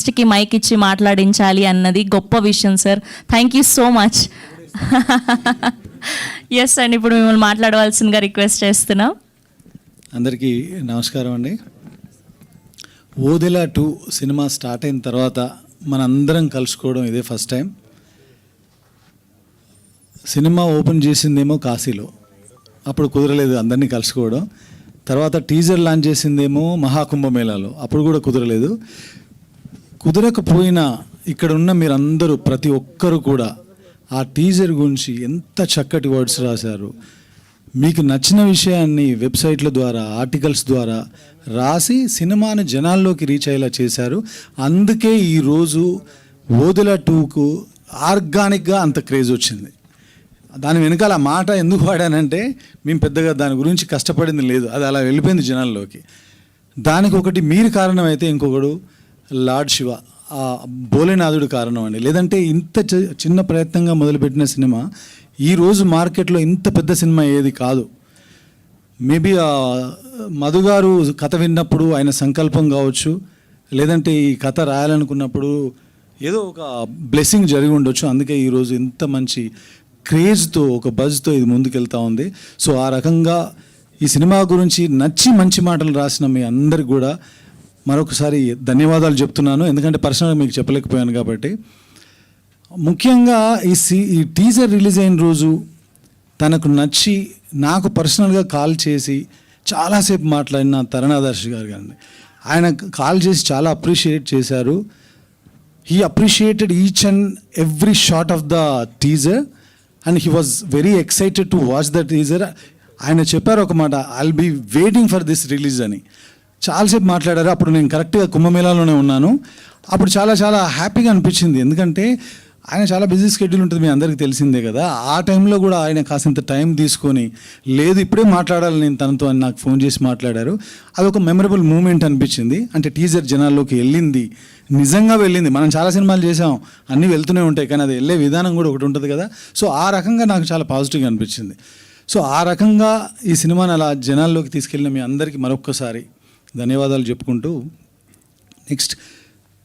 గెస్ట్కి mic ఇచ్చి మాట్లాడించాలి అన్నది గొప్ప విషయం sir. Thank you so much. Yes అండి, ఇప్పుడు మిమ్మల్ని మాట్లాడవలసిందిగా రిక్వెస్ట్ చేస్తున్నాం. అందరికీ నమస్కారం అండి. ఓదెలా 2 సినిమా స్టార్ట్ అయిన తర్వాత మనందరం కలుసుకోవడం ఇదే ఫస్ట్ టైం. సినిమా ఓపెన్ చేసిందేమో కాశీలో, అప్పుడు కుదరలేదు అందరినీ కలుసుకోవడం. తర్వాత టీజర్ లాంచ్ చేసిందేమో మహాకుంభమేళాలో, అప్పుడు కూడా కుదరలేదు. కుదరకపోయినా ఇక్కడ ఉన్న మీరందరూ ప్రతి ఒక్కరు కూడా ఆ టీజర్ గురించి ఎంత చక్కటి వర్డ్స్ రాశారు. మీకు నచ్చిన విషయాన్ని వెబ్సైట్ల ద్వారా, ఆర్టికల్స్ ద్వారా రాసి సినిమాని జనాల్లోకి రీచ్ అయ్యేలా చేశారు. అందుకే ఈరోజు ఓదెలా 2కు ఆర్గానిక్గా అంత క్రేజ్ వచ్చింది. దాని వెనకాల ఆ మాట ఎందుకు వాడానంటే, మేము పెద్దగా దాని గురించి కష్టపడింది లేదు, అది అలా వెళ్ళిపోయింది జనాల్లోకి. దానికి ఒకటి మీరు కారణమైతే ఇంకొకడు లార్డ్ శివ, ఆ భోలేనాథుడు కారణం అండి. లేదంటే ఇంత చిన్న ప్రయత్నంగా మొదలుపెట్టిన సినిమా ఈరోజు మార్కెట్లో ఇంత పెద్ద సినిమా ఏది కాదు. మేబీ మధు గారు కథ విన్నప్పుడు ఆయన సంకల్పం కావచ్చు, లేదంటే ఈ కథ రాయాలనుకున్నప్పుడు ఏదో ఒక బ్లెస్సింగ్ జరిగి ఉండొచ్చు. అందుకే ఈరోజు ఇంత మంచి క్రేజ్తో, ఒక బజ్తో ఇది ముందుకెళ్తూ ఉంది. సో ఆ రకంగా ఈ సినిమా గురించి నచ్చి మంచి మాటలు రాసిన మీ అందరికి కూడా మరొకసారి ధన్యవాదాలు చెప్తున్నాను. ఎందుకంటే పర్సనల్గా మీకు చెప్పలేకపోయాను కాబట్టి. ముఖ్యంగా ఈ టీజర్ రిలీజ్ అయిన రోజు తనకు నచ్చి నాకు పర్సనల్గా కాల్ చేసి చాలాసేపు మాట్లాడిన తరుణాదర్శ్ గారు కానీ, ఆయన కాల్ చేసి చాలా అప్రిషియేట్ చేశారు. He appreciated each and every shot of the teaser and he was very excited to watch the teaser. ఆయన చెప్పారు ఒక మాట, I'll be waiting for this release అని. చాలాసేపు మాట్లాడారు. అప్పుడు నేను కరెక్ట్గా కుంభమేళాలోనే ఉన్నాను. అప్పుడు చాలా చాలా హ్యాపీగా అనిపించింది. ఎందుకంటే ఆయన చాలా బిజీ షెడ్యూల్ ఉంటుంది, మీ అందరికీ తెలిసిందే కదా. ఆ టైంలో కూడా ఆయన కాసింత టైం తీసుకొని, లేదు ఇప్పుడే మాట్లాడాలి నేను తనతో అని నాకు ఫోన్ చేసి మాట్లాడారు. అదొక మెమరబుల్ మూమెంట్ అనిపించింది. అంటే టీజర్ జనాల్లోకి వెళ్ళింది, నిజంగా వెళ్ళింది. మనం చాలా సినిమాలు చేసాం, అన్నీ వెళ్తూనే ఉంటాయి, కానీ అది వెళ్ళే విధానం కూడా ఒకటి ఉంటుంది కదా. సో ఆ రకంగా నాకు చాలా పాజిటివ్గా అనిపించింది. సో ఆ రకంగా ఈ సినిమాని అలా జనాల్లోకి తీసుకెళ్ళిన మీ అందరికీ మరొక్కసారి ధన్యవాదాలు చెప్పుకుంటూ, నెక్స్ట్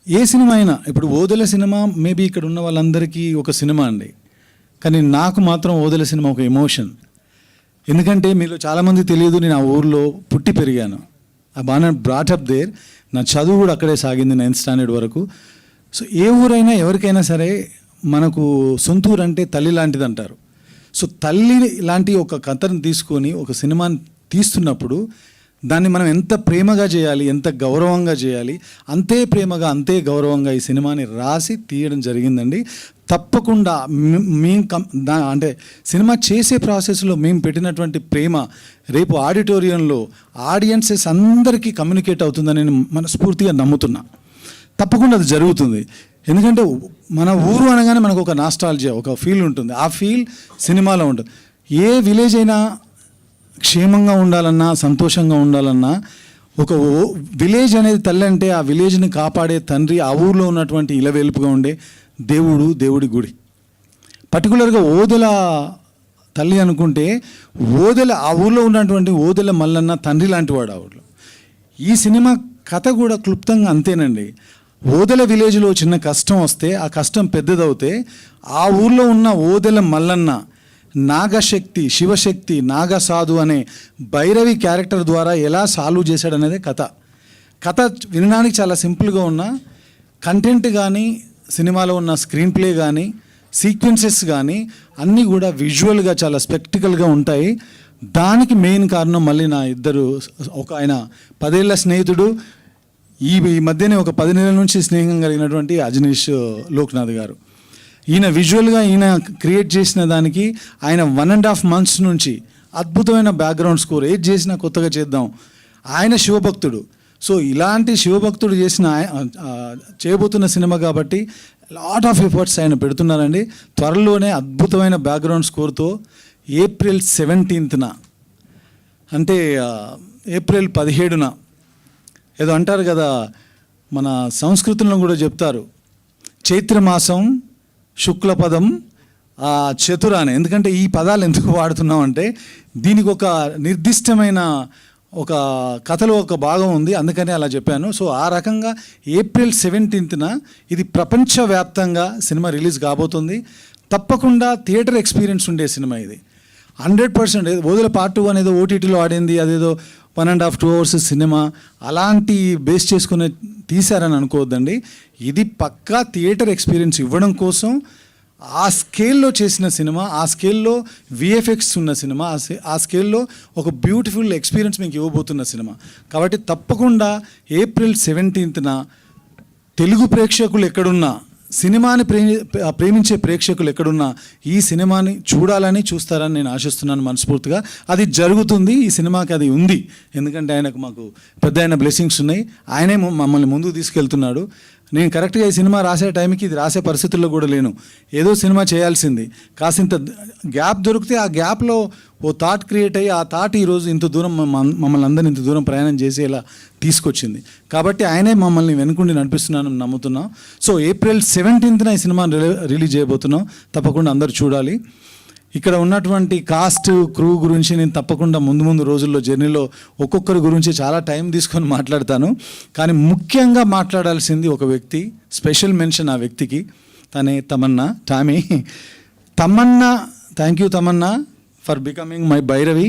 ఏ సినిమా అయినా, ఇప్పుడు ఓదెల సినిమా మేబీ ఇక్కడ ఉన్న వాళ్ళందరికీ ఒక సినిమా అండి, కానీ నాకు మాత్రం ఓదెల సినిమా ఒక ఎమోషన్. ఎందుకంటే మీలో చాలామంది తెలియదు, నేను ఆ ఊర్లో పుట్టి పెరిగాను. ఆ బాగా బ్రాటప్ దేర్. నా చదువు కూడా అక్కడే సాగింది 9th స్టాండర్డ్ వరకు. సో ఏ ఊరైనా ఎవరికైనా సరే మనకు సొంత ఊరు అంటే తల్లి లాంటిది అంటారు. సో తల్లి లాంటి ఒక కథను తీసుకొని ఒక సినిమాని తీస్తున్నప్పుడు దాన్ని మనం ఎంత ప్రేమగా చేయాలి, ఎంత గౌరవంగా చేయాలి, అంతే ప్రేమగా అంతే గౌరవంగా ఈ సినిమాని రాసి తీయడం జరిగిందండి. తప్పకుండా అంటే సినిమా చేసే ప్రాసెస్లో మేము పెట్టినటువంటి ప్రేమ రేపు ఆడిటోరియంలో ఆడియన్సెస్ అందరికీ కమ్యూనికేట్ అవుతుందని నేను మనస్ఫూర్తిగా నమ్ముతున్నా. తప్పకుండా అది జరుగుతుంది. ఎందుకంటే మన ఊరు అనగానే మనకు ఒక నాస్టాల్జియా, ఒక ఫీల్ ఉంటుంది. ఆ ఫీల్ సినిమాలో ఉంటుంది. ఏ విలేజ్ అయినా క్షేమంగా ఉండాలన్నా, సంతోషంగా ఉండాలన్నా, ఒక విలేజ్ అనేది తల్లి అంటే ఆ విలేజ్ని కాపాడే తండ్రి, ఆ ఊరిలో ఉన్నటువంటి ఇలవేలుపుగా ఉండే దేవుడి గుడి. పర్టికులర్గా ఓదెల తల్లి అనుకుంటే ఓదెల, ఆ ఊరిలో ఉన్నటువంటి ఓదెల మల్లన్న తండ్రి లాంటి వాడు ఆ ఊరిలో. ఈ సినిమా కథ కూడా క్లుప్తంగా అంతేనండి. ఓదెల విలేజ్లో చిన్న కష్టం వస్తే, ఆ కష్టం పెద్దదవుతే ఆ ఊర్లో ఉన్న ఓదెల మల్లన్న నాగశక్తి, శివశక్తి, నాగసాధు అనే భైరవి క్యారెక్టర్ ద్వారా ఎలా సాల్వ్ చేశాడనేదే కథ వినడానికి చాలా సింపుల్గా ఉన్న కంటెంట్ కానీ, సినిమాలో ఉన్న స్క్రీన్ ప్లే కానీ, సీక్వెన్సెస్ కానీ అన్నీ కూడా విజువల్గా చాలా స్పెక్టికల్గా ఉంటాయి. దానికి మెయిన్ కారణం మళ్ళీ నా ఇద్దరు, ఒక ఆయన 10 ఏళ్ల స్నేహితుడు, ఈ మధ్యనే ఒక 10 నెలల నుంచి స్నేహం కలిగినటువంటి అజనీష్ లోక్నాథ్ గారు. ఈయన విజువల్గా ఈయన క్రియేట్ చేసిన దానికి ఆయన 1.5 months నుంచి అద్భుతమైన బ్యాక్గ్రౌండ్ స్కోర్, ఏది చేసినా కొత్తగా చేద్దాం. ఆయన శివభక్తుడు. సో ఇలాంటి శివభక్తుడు చేయబోతున్న సినిమా కాబట్టి లాట్ ఆఫ్ ఎఫర్ట్స్ ఆయన పెడుతున్నారండి. త్వరలోనే అద్భుతమైన బ్యాక్గ్రౌండ్ స్కోర్తో April 17th, అంటే April 17న ఏదో అంటారు కదా, మన సంస్కృతంలో కూడా చెప్తారు, చైత్రమాసం శుక్లపదం చతుర అని. ఎందుకంటే ఈ పదాలు ఎందుకు వాడుతున్నాం అంటే దీనికి ఒక నిర్దిష్టమైన ఒక కథలో ఒక భాగం ఉంది, అందుకని అలా చెప్పాను. సో ఆ రకంగా ఏప్రిల్ 17న ఇది ప్రపంచవ్యాప్తంగా సినిమా రిలీజ్ కాబోతుంది. తప్పకుండా థియేటర్ ఎక్స్పీరియన్స్ ఉండే సినిమా ఇది 100%. ఓదుల పార్ట్ 2 అనేది ఓటీటీలో ఆడింది, అదేదో 1.5 2 hours సినిమా అలాంటి బేస్ చేసుకుని తీశారని అనుకోవద్దండి. ఇది పక్కా థియేటర్ ఎక్స్పీరియన్స్ ఇవ్వడం కోసం ఆ స్కేల్లో చేసిన సినిమా, ఆ స్కేల్లో విఎఫ్ఎక్స్ ఉన్న సినిమా, ఆ స్కేల్లో ఒక బ్యూటిఫుల్ ఎక్స్పీరియన్స్ మీకు ఇవ్వబోతున్న సినిమా. కాబట్టి తప్పకుండా ఏప్రిల్ 17న తెలుగు ప్రేక్షకులు ఎక్కడున్నా, సినిమాని ప్రేమించే ప్రేక్షకులు ఎక్కడున్నా ఈ సినిమాని చూస్తారని నేను ఆశిస్తున్నాను మనస్ఫూర్తిగా. అది జరుగుతుంది, ఈ సినిమాకి అది ఉంది. ఎందుకంటే ఆయనకు మాకు పెద్ద ఆయన బ్లెస్సింగ్స్ ఉన్నాయి, ఆయనే మమ్మల్ని ముందుకు తీసుకెళ్తున్నాడు. నేను కరెక్ట్గా ఈ సినిమా రాసే టైంకి ఇది రాసే పరిస్థితుల్లో కూడా లేను. ఏదో సినిమా చేయాల్సింది, కాసింత గ్యాప్ దొరికితే ఆ గ్యాప్లో ఓ థాట్ క్రియేట్ అయ్యి ఆ థాట్ ఈరోజు ఇంత దూరం మమ్మల్ని అందరిని ఇంత దూరం ప్రయాణం చేసేలా తీసుకొచ్చింది. కాబట్టి ఆయనే మమ్మల్ని వెనుకుండి నడిపిస్తున్నానని నమ్ముతున్నాం. సో ఏప్రిల్ 17న ఈ సినిమా రిలీజ్ చేయబోతున్నాం, తప్పకుండా అందరూ చూడాలి. ఇక్కడ ఉన్నటువంటి కాస్ట్ క్రూ గురించి నేను తప్పకుండా ముందు రోజుల్లో జర్నీలో ఒక్కొక్కరి గురించి చాలా టైం తీసుకొని మాట్లాడతాను. కానీ ముఖ్యంగా మాట్లాడాల్సింది ఒక వ్యక్తి, స్పెషల్ మెన్షన్ ఆ వ్యక్తికి. తనే Tamannaah. Tamannaah, thank you Tamannaah for becoming my Bhairavi.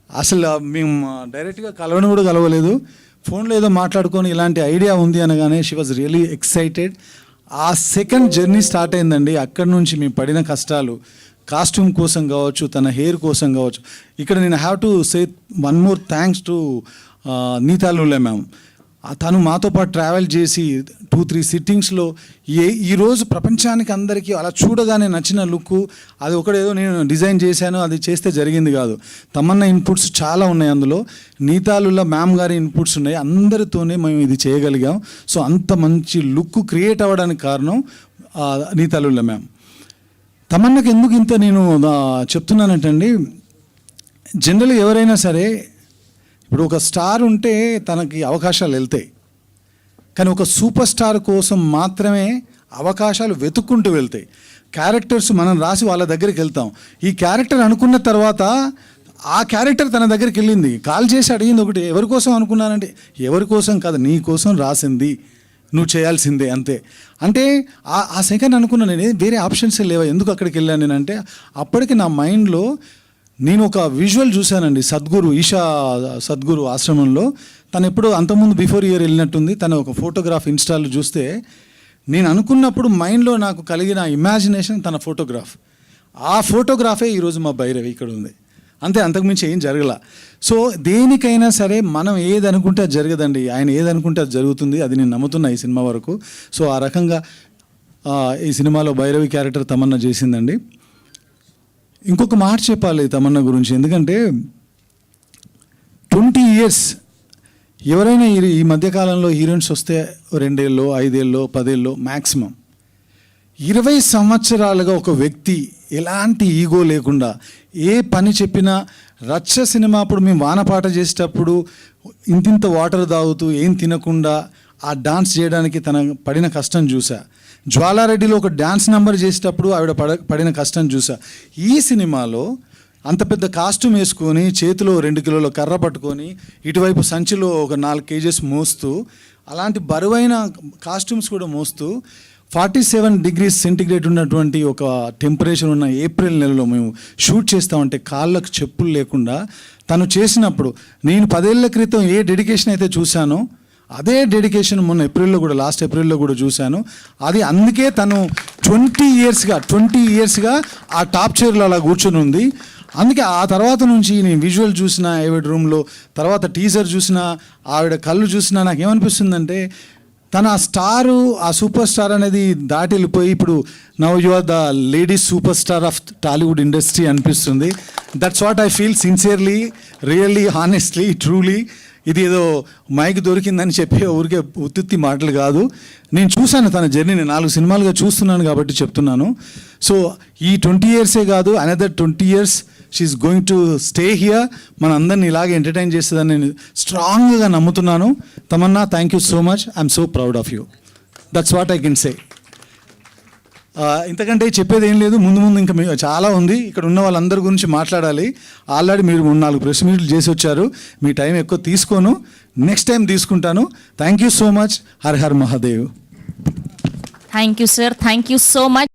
అసలు మేము డైరెక్ట్గా కలవని కూడా కలవలేదు, ఫోన్లో ఏదో మాట్లాడుకొని ఇలాంటి ఐడియా ఉంది అనగానే షీ వాజ్ రియలీ ఎక్సైటెడ్. ఆ సెకండ్ జర్నీ స్టార్ట్ అయిందండి. అక్కడి నుంచి మేము పడిన కష్టాలు, కాస్ట్యూమ్ కోసం కావచ్చు, తన హెయిర్ కోసం కావచ్చు. ఇక్కడ నేను have to say one more thanks to నీతాలులే మ్యామ్. తను మాతో పాటు ట్రావెల్ చేసి 2-3 సిట్టింగ్స్లో ఈరోజు ప్రపంచానికి అందరికీ అలా చూడగానే నచ్చిన లుక్, అది ఒకటేదో నేను డిజైన్ చేశాను, అది చేస్తే జరిగింది కాదు. తమన్నా ఇన్పుట్స్ చాలా ఉన్నాయి అందులో, నీతాలుల మ్యామ్ గారి ఇన్పుట్స్ ఉన్నాయి, అందరితోనే మేము ఇది చేయగలిగాం. సో అంత మంచి లుక్ క్రియేట్ అవ్వడానికి కారణం నీతాలుల మ్యామ్. తమన్నాకి ఎందుకు ఇంత నేను చెప్తున్నానంటండి, జనరల్గా ఎవరైనా సరే ఇప్పుడు ఒక స్టార్ ఉంటే తనకి అవకాశాలు వెళ్తాయి, కానీ ఒక సూపర్ స్టార్ కోసం మాత్రమే అవకాశాలు వెతుక్కుంటూ వెళ్తాయి. క్యారెక్టర్స్ మనం రాసి వాళ్ళ దగ్గరికి వెళ్తాం, ఈ క్యారెక్టర్ అనుకున్న తర్వాత ఆ క్యారెక్టర్ తన దగ్గరికి వెళ్ళింది, కాల్ చేసి అడిగింది ఒకటి, ఎవరి కోసం అనుకున్నానంటే ఎవరి కోసం కాదు, నీ కోసం రాసింది, నువ్వు చేయాల్సిందే అంతే. అంటే ఆ సెకండ్ అనుకున్నా నేను, వేరే ఆప్షన్స్ లేవా, ఎందుకు అక్కడికి వెళ్ళాను నేనంటే, అప్పటికి నా మైండ్లో నేను ఒక విజువల్ చూశానండి. ఈషా సద్గురు ఆశ్రమంలో తను ఎప్పుడు అంతకుముందు బిఫోర్ ఇయర్ వెళ్ళినట్టుంది, తన ఒక ఫోటోగ్రాఫ్ ఇన్స్టాలో చూస్తే నేను అనుకున్నప్పుడు మైండ్లో నాకు కలిగిన ఇమాజినేషన్ తన ఫోటోగ్రాఫ్, ఆ ఫోటోగ్రాఫే ఈరోజు మా భైరవి ఇక్కడ ఉంది. అంతే, అంతకుమించి ఏం జరగల. సో దేనికైనా సరే మనం ఏది అనుకుంటే అది జరగదండి, ఆయన ఏది అనుకుంటే అది జరుగుతుంది, అది నేను నమ్ముతున్నా ఈ సినిమా వరకు. సో ఆ రకంగా ఈ సినిమాలో భైరవి క్యారెక్టర్ తమన్నా చేసిందండి. ఇంకొక మాట చెప్పాలి తమన్నా గురించి, ఎందుకంటే 20 years ఎవరైనా ఈ మధ్యకాలంలో హీరోయిన్స్ వస్తే 2 ఏళ్ళో 5 ఏళ్ళో 10 ఏళ్ళో మ్యాక్సిమం, 20 సంవత్సరాలుగా ఒక వ్యక్తి ఎలాంటి ఈగో లేకుండా ఏ పని చెప్పినా, రచ్చ సినిమా అప్పుడు మేము వానపాట చేసేటప్పుడు ఇంతింత వాటర్ తాగుతూ ఏం తినకుండా ఆ డాన్స్ చేయడానికి తన పడిన కష్టం చూసా. జ్వాలారెడ్డిలో ఒక డాన్స్ నెంబర్ చేసేటప్పుడు ఆవిడ పడిన కష్టం చూసా. ఈ సినిమాలో అంత పెద్ద కాస్ట్యూమ్ వేసుకొని, చేతిలో 2 కిలోల కర్ర పట్టుకొని, ఇటువైపు సంచిలో ఒక 4 kgs మోస్తూ, అలాంటి బరువైన కాస్ట్యూమ్స్ కూడా మోస్తూ 47 degrees సెంటిగ్రేడ్ ఉన్నటువంటి ఒక టెంపరేచర్ ఉన్న ఏప్రిల్ నెలలో మేము షూట్ చేస్తామంటే కాళ్ళకు చెప్పులు లేకుండా తను చేసినప్పుడు, నేను 10 ఏళ్ల క్రితం ఏ డెడికేషన్ అయితే చూశానో అదే డెడికేషన్ మొన్న లాస్ట్ ఏప్రిల్లో కూడా చూశాను. అది అందుకే తను 20 yearsగా ఆ టాప్ చైర్లో అలా కూర్చొని ఉంది. అందుకే ఆ తర్వాత నుంచి నేను విజువల్ చూసిన ఏవిడ్ రూమ్లో, తర్వాత టీజర్ చూసిన, ఆవిడ కళ్ళు చూసినా నాకేమనిపిస్తుందంటే, తన స్టారు, ఆ సూపర్ స్టార్ అనేది దాటి వెళ్ళిపోయి ఇప్పుడు now you are the ladies superstar of Tollywood industry అనిపిస్తుంది. That's what I feel sincerely, really, honestly, truly. ఇది ఏదో మైక్ దొరికిందని చెప్పి ఊరికే ఉత్తుత్తి మాటలు కాదు. నేను చూశాను తన జర్నీని, 4 సినిమాలుగా చూస్తున్నాను కాబట్టి చెప్తున్నాను. సో ఈ 20 yearsే కాదు, another 20 years she is going to stay here. మన అందరినీ ఇలాగే ఎంటర్టైన్ చేస్తుందని నేను స్ట్రాంగ్గా నమ్ముతున్నాను. Tamannaah, thank you so much. I'm so proud of you. That's what I can say. ఇంతకంటే చెప్పేది ఏం లేదు. ముందు ముందు ఇంకా చాలా ఉంది. ఇక్కడ ఉన్న వాళ్ళందరి గురించి మాట్లాడాలి. ఆల్రెడీ మీరు 3-4 ప్రెస్ మీట్లు చేసి వచ్చారు. మీ టైం ఎక్కువ తీసుకోను, నెక్స్ట్ టైం తీసుకుంటాను. Thank you so much. Her her Mahadev. Thank you sir, thank you so much.